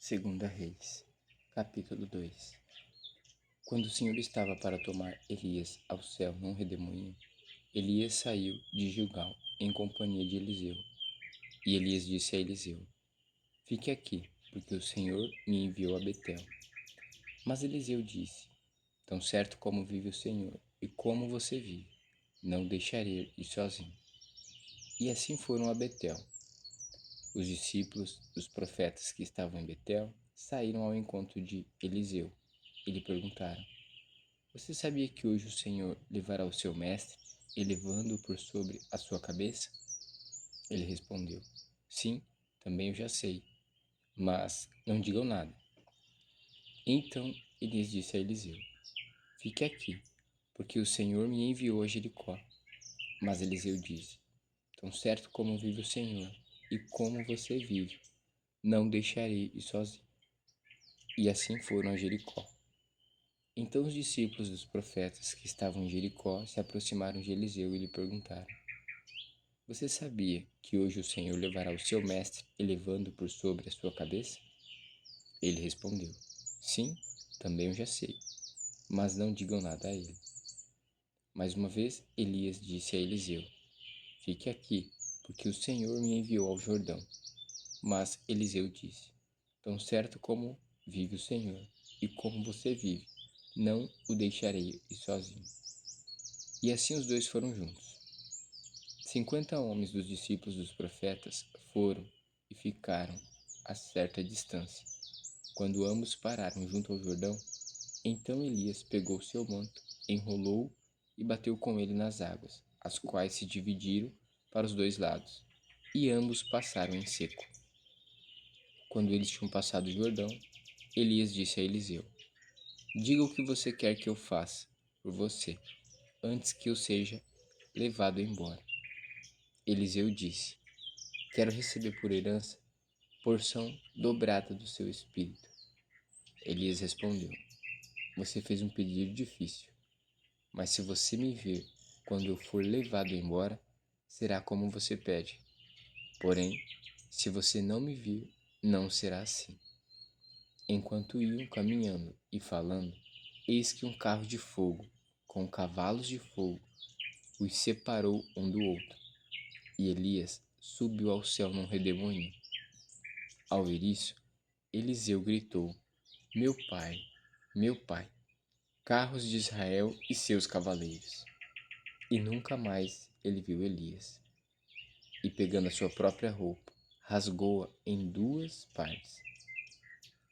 Segunda Reis, capítulo 2. Quando o Senhor estava para tomar Elias ao céu num redemoinho, Elias saiu de Gilgal em companhia de Eliseu. E Elias disse a Eliseu: Fique aqui, porque o Senhor me enviou a Betel. Mas Eliseu disse: Tão certo como vive o Senhor e como você vive, não o deixarei ir sozinho. E assim foram a Betel. Os discípulos dos profetas que estavam em Betel saíram ao encontro de Eliseu e lhe perguntaram: Você sabia que hoje o Senhor levará o seu mestre, elevando-o por sobre a sua cabeça? Ele respondeu: Sim, também eu já sei, mas não digam nada. Então Elias disse a Eliseu: Fique aqui, porque o Senhor me enviou a Jericó. Mas Eliseu disse: Tão certo como vive o Senhor e como você vive, não deixarei ir sozinho. E assim foram a Jericó. Então os discípulos dos profetas que estavam em Jericó se aproximaram de Eliseu e lhe perguntaram: Você sabia que hoje o Senhor levará o seu mestre, elevando por sobre a sua cabeça? Ele respondeu: Sim, também eu já sei, mas não digam nada a ele. Mais uma vez, Elias disse a Eliseu: Fique aqui, porque o Senhor me enviou ao Jordão. Mas Eliseu disse: Tão certo como vive o Senhor e como você vive, não o deixarei ir sozinho. E assim os dois foram juntos. 50 homens dos discípulos dos profetas foram e ficaram a certa distância. Quando ambos pararam junto ao Jordão, então Elias pegou seu manto, enrolou-o e bateu com ele nas águas, as quais se dividiram para os dois lados, e ambos passaram em seco. Quando eles tinham passado o Jordão, Elias disse a Eliseu: Diga o que você quer que eu faça por você, antes que eu seja levado embora. Eliseu disse: Quero receber por herança porção dobrada do seu espírito. Elias respondeu: Você fez um pedido difícil, mas se você me ver quando eu for levado embora, será como você pede. Porém, se você não me vir, não será assim. Enquanto iam caminhando e falando, eis que um carro de fogo, com cavalos de fogo, os separou um do outro. E Elias subiu ao céu num redemoinho. Ao ver isso, Eliseu gritou: meu pai, carros de Israel e seus cavaleiros. E nunca mais ele viu Elias. E pegando a sua própria roupa, rasgou-a em duas partes.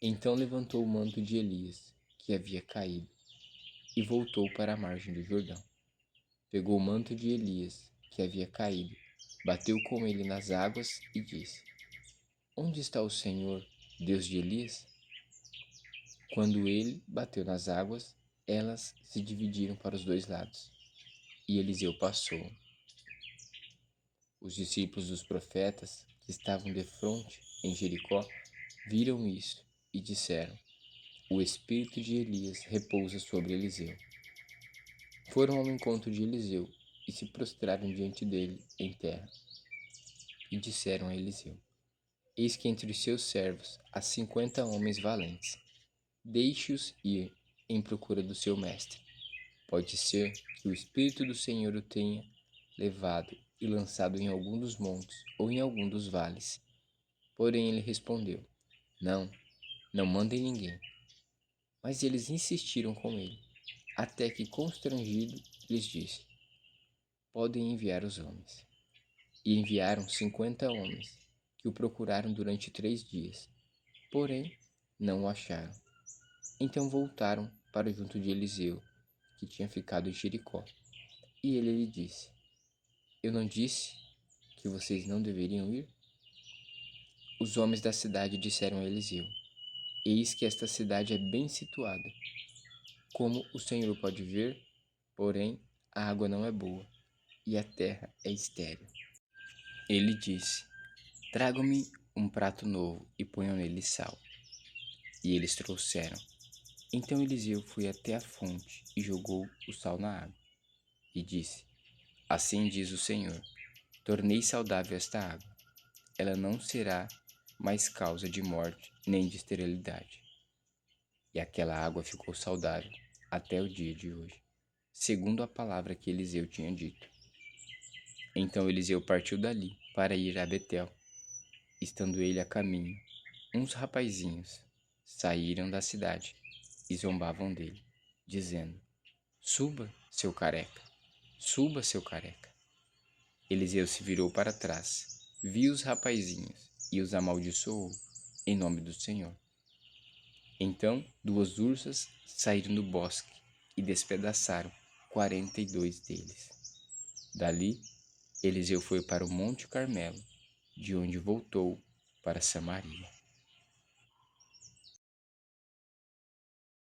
Então levantou o manto de Elias, que havia caído, e voltou para a margem do Jordão. Pegou o manto de Elias, que havia caído, bateu com ele nas águas e disse: Onde está o Senhor, Deus de Elias? Quando ele bateu nas águas, elas se dividiram para os dois lados, e Eliseu passou. Os discípulos dos profetas que estavam defronte em Jericó viram isso e disseram: O espírito de Elias repousa sobre Eliseu. Foram ao encontro de Eliseu e se prostraram diante dele em terra. E disseram a Eliseu: Eis que entre os seus servos há 50 homens valentes. Deixe-os ir em procura do seu mestre. Pode ser que o Espírito do Senhor o tenha levado e lançado em algum dos montes ou em algum dos vales. Porém ele respondeu: Não, não mandem ninguém. Mas eles insistiram com ele, até que, constrangido, lhes disse: Podem enviar os homens. E enviaram 50 homens, que o procuraram durante 3 dias. Porém, não o acharam. Então voltaram para junto de Eliseu, que tinha ficado em Jericó. E ele lhe disse: Eu não disse que vocês não deveriam ir? Os homens da cidade disseram a Eliseu: Eis que esta cidade é bem situada. Como o Senhor pode ver, porém, a água não é boa, e a terra é estéril. Ele disse: Tragam-me um prato novo e ponham nele sal. E eles trouxeram. Então Eliseu foi até a fonte e jogou o sal na água. E disse: Assim diz o Senhor: Tornei saudável esta água. Ela não será mais causa de morte nem de esterilidade. E aquela água ficou saudável até o dia de hoje, segundo a palavra que Eliseu tinha dito. Então Eliseu partiu dali para ir a Betel. Estando ele a caminho, uns rapazinhos saíram da cidade e zombavam dele, dizendo: Suba, seu careca, suba, seu careca. Eliseu se virou para trás, viu os rapazinhos e os amaldiçoou em nome do Senhor. Então 2 ursas saíram do bosque e despedaçaram 42 deles. Dali, Eliseu foi para o Monte Carmelo, de onde voltou para Samaria.